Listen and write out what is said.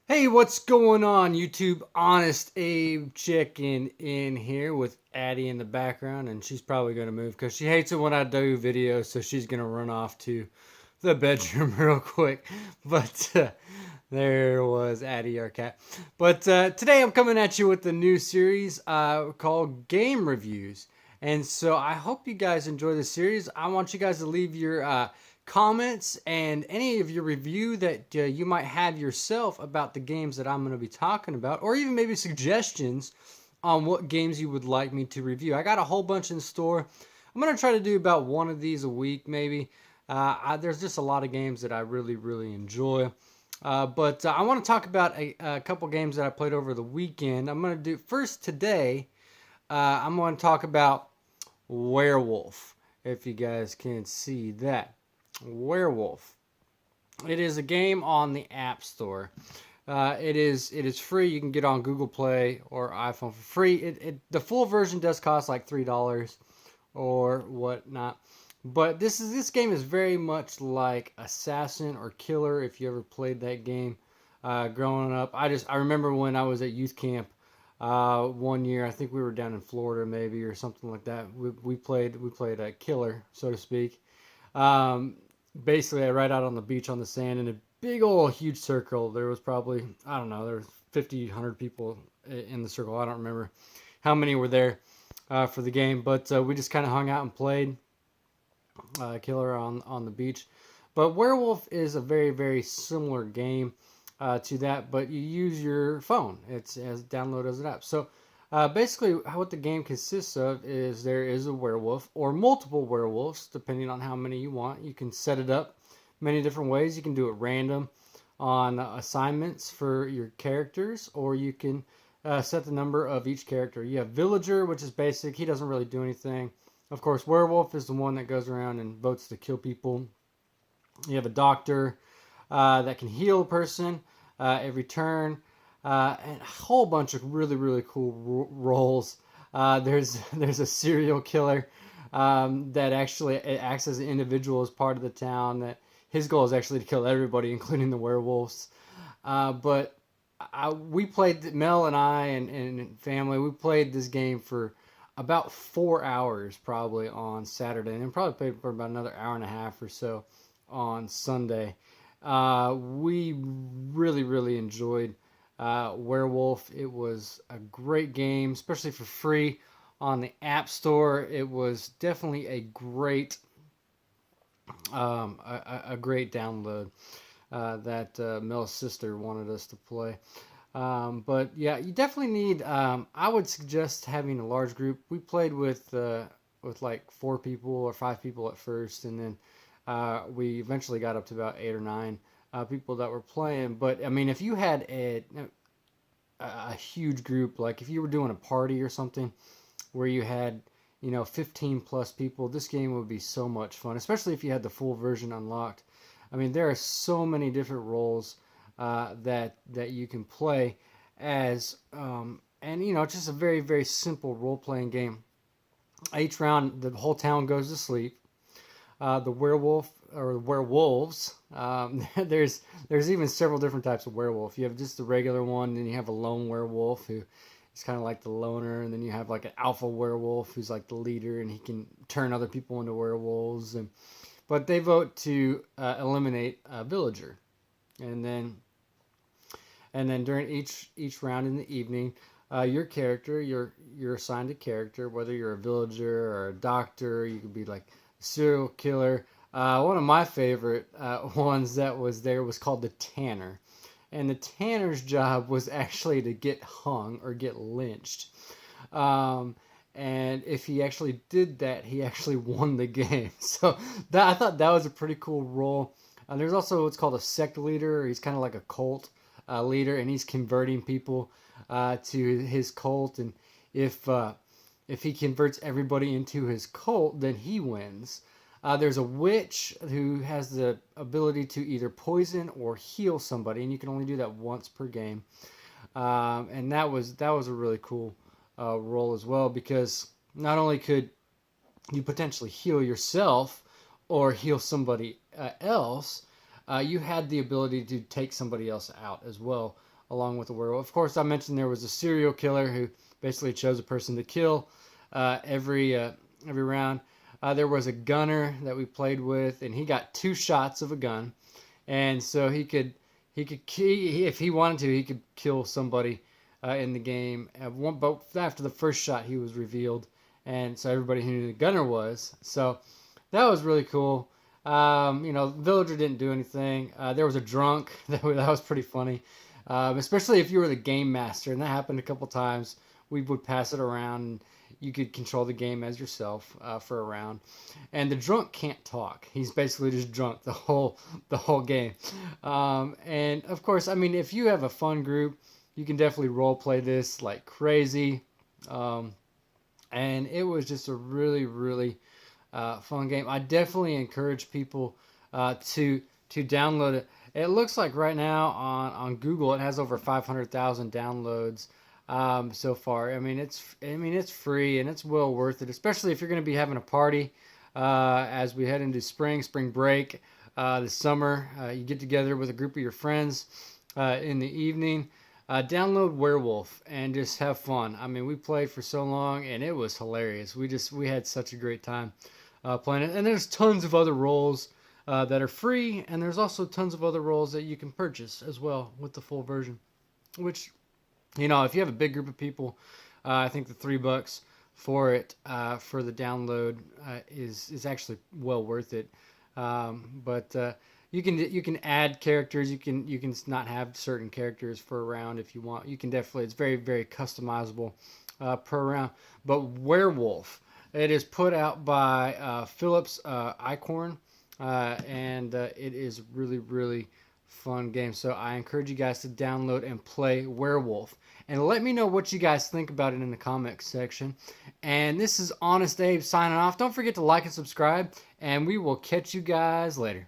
Hey, what's going on, YouTube? Honest Abe checking in here with Addie in the background, and she's probably going to move because she hates it when I do videos, so she's going to run off to the bedroom real quick. But there was Addie, our cat. But today I'm coming at you with a new series called Game Reviews. And so I hope you guys enjoy the series. I want you guys to leave your comments and any of your review that you might have yourself about the games that I'm going to be talking about, or even maybe suggestions on what games you would like me to review. I got a whole bunch in store. I'm going to try to do about one of these a week, maybe. There's just a lot of games that I really enjoy. But I want to talk about a couple games that I played over the weekend. I'm going to do first today. I'm going to talk about Werewolf, if you guys can see that. Werewolf. It is a game on the App Store. It is free. You can get on Google Play or iPhone for free. The full version does cost like $3 or whatnot. But this game is very much like Assassin or Killer. If you ever played that game growing up, I remember when I was at youth camp one year. I think we were down in Florida maybe or something like that. We played a Killer, so to speak. Um, Basically right out on the beach on the sand in a big old huge circle. There was probably, I don't know, there was 50, 100 people in the circle. I don't remember how many were there for the game, but we just kind of hung out and played Killer on the beach. But Werewolf is a very similar game to that, but you use your phone. It's as download as an app. So basically, what the game consists of is there is a werewolf or multiple werewolves, depending on how many you want. You can set it up many different ways. You can do it random on assignments for your characters, or you can set the number of each character. You have Villager, which is basic. He doesn't really do anything. Of course, Werewolf is the one that goes around and votes to kill people. You have a Doctor that can heal a person every turn. And a whole bunch of really cool roles. There's a serial killer that actually acts as an individual as part of the town. That his goal is actually to kill everybody, including the werewolves. But we played, Mel and I and family. We played this game for about 4 hours probably on Saturday, and then probably played for about another hour and a half or so on Sunday. We really enjoyed Werewolf. It was a great game, especially for free on the App Store. It was definitely a great great download that Mel's sister wanted us to play. But yeah, you definitely need. I would suggest having a large group. We played with like 4 people or 5 people at first, and then we eventually got up to about 8 or 9 people that were playing. But I mean, if you had a huge group, like if you were doing a party or something where you had 15 plus people, this game would be so much fun, especially if you had the full version unlocked. I mean, there are so many different roles that you can play as, and it's just a very simple role playing game. Each round, the whole town goes to sleep. The werewolf or werewolves. There's even several different types of werewolf. You have just the regular one, then you have a lone werewolf who is kind of like the loner, and then you have like an alpha werewolf who's like the leader, and he can turn other people into werewolves. But they vote to eliminate a villager, and then during each round in the evening, your character, you're assigned a character, whether you're a villager or a doctor. You could be like serial killer. One of my favorite ones that was there was called the Tanner. And the Tanner's job was actually to get hung or get lynched. And if he actually did that, he actually won the game. So I thought that was a pretty cool role. There's also what's called a sect leader. He's kind of like a cult leader, and he's converting people to his cult. And if he converts everybody into his cult, then he wins. There's a witch who has the ability to either poison or heal somebody, and you can only do that once per game. And that was a really cool role as well, because not only could you potentially heal yourself or heal somebody else, you had the ability to take somebody else out as well along with the werewolf. Of course, I mentioned there was a serial killer who basically chose a person to kill every round. There was a gunner that we played with, and he got 2 shots of a gun, and so if he wanted to, he could kill somebody in the game. But after the first shot, he was revealed, and so everybody who knew the gunner was. So that was really cool. The villager didn't do anything. There was a drunk that was pretty funny, especially if you were the game master, and that happened a couple times. We would pass it around, and you could control the game as yourself for a round. And the drunk can't talk. He's basically just drunk the whole game. And of course, I mean, if you have a fun group, you can definitely role play this like crazy. And it was just a really, really fun game. I definitely encourage people to download it. It looks like right now on Google it has over 500,000 downloads so far. I mean it's free and it's well worth it, especially if you're going to be having a party as we head into spring break this summer. You get together with a group of your friends in the evening. Download Werewolf and just have fun. I mean, we played for so long and it was hilarious. We had such a great time playing it. And there's tons of other roles that are free, and there's also tons of other roles that you can purchase as well with the full version. Which, if you have a big group of people, I think the $3 for it for the download is actually well worth it. But you can add characters. You can not have certain characters for a round if you want. You can definitely. It's very, very customizable per round. But Werewolf, it is put out by Philips Icorn, and it is really, really fun game. So I encourage you guys to download and play Werewolf. And let me know what you guys think about it in the comments section. And this is Honest Abe signing off. Don't forget to like and subscribe, and we will catch you guys later.